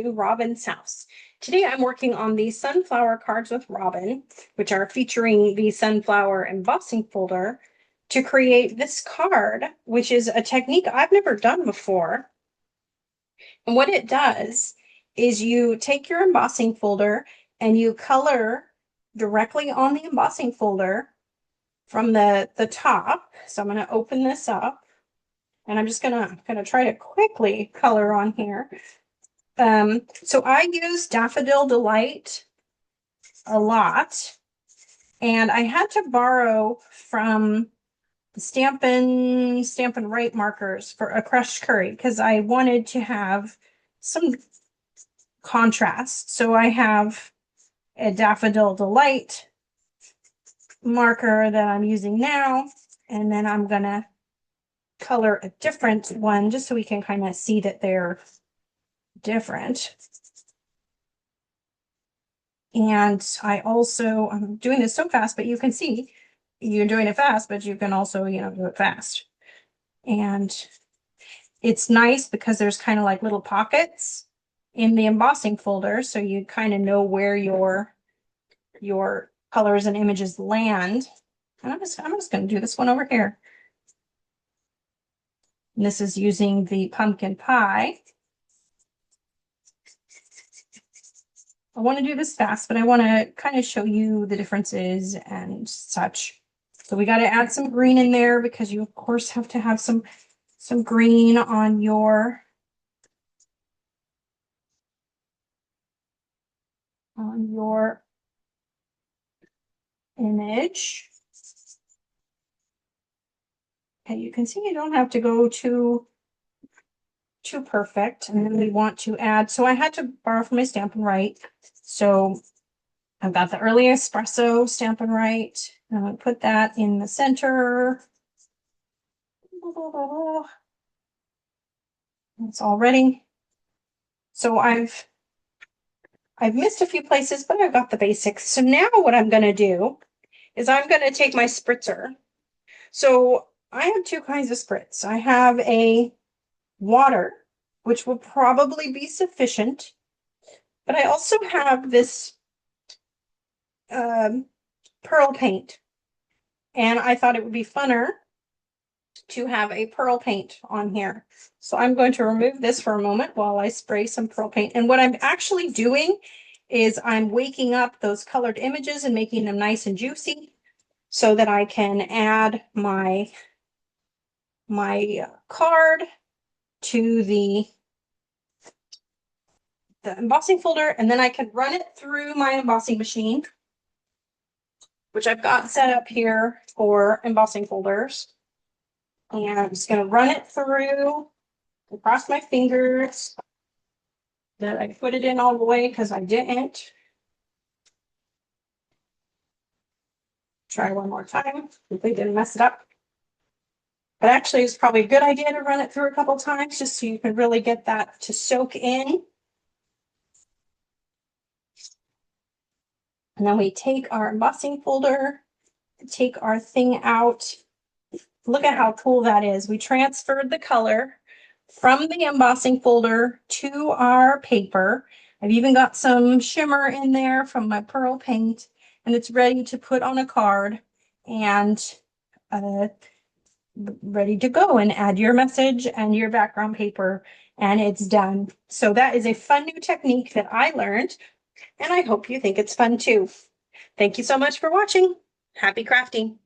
to Robin's house. Today I'm working on the sunflower cards with Robin, which are featuring the sunflower embossing folder, to create this card, which is a technique I've never done before. And what it does is you take your embossing folder and you color directly on the embossing folder from the top. So I'm going to open this up. And I'm just gonna try to quickly color on here. So I use Daffodil Delight a lot, and I had to borrow from the Stampin Writes markers for a crushed curry because I wanted to have some contrast. So I have a Daffodil Delight marker that I'm using now, and then I'm gonna color a different one just so we can kind of see that they're different. And I'm doing this so fast, but you can see you're doing it fast, but you can also, do it fast. And it's nice because there's kind of like little pockets in the embossing folder, so you kind of know where your colors and images land. And I'm just going to do this one over here. And this is using the pumpkin pie. I want to do this fast, but I want to kind of show you the differences and such. So we got to add some green in there because you of course have to have some green on your image. Okay, you can see you don't have to go too perfect. And then we want to add, so I had to borrow from my Stampin Writes. So I've got the early espresso Stampin Writes. I'm going to put that in the center. It's all ready. So I've missed a few places, but I've got the basics. So now what I'm going to do is I'm going to take my spritzer. So I have two kinds of spritz. I have a water, which will probably be sufficient, but I also have this pearl paint, and I thought it would be funner to have a pearl paint on here. So I'm going to remove this for a moment while I spray some pearl paint. And what I'm actually doing is I'm waking up those colored images and making them nice and juicy so that I can add my card to the embossing folder, and then I can run it through my embossing machine, which I've got set up here for embossing folders. And I'm just going to run it through and cross my fingers that I put it in all the way because I didn't. Try one more time. Hopefully didn't mess it up. But actually, it's probably a good idea to run it through a couple times just so you can really get that to soak in. And then we take our embossing folder, take our thing out. Look at how cool that is. We transferred the color from the embossing folder to our paper. I've even got some shimmer in there from my pearl paint, and it's ready to put on a card and ready to go and add your message and your background paper, and it's done. So that is a fun new technique that I learned, and I hope you think it's fun too. Thank you so much for watching. Happy crafting.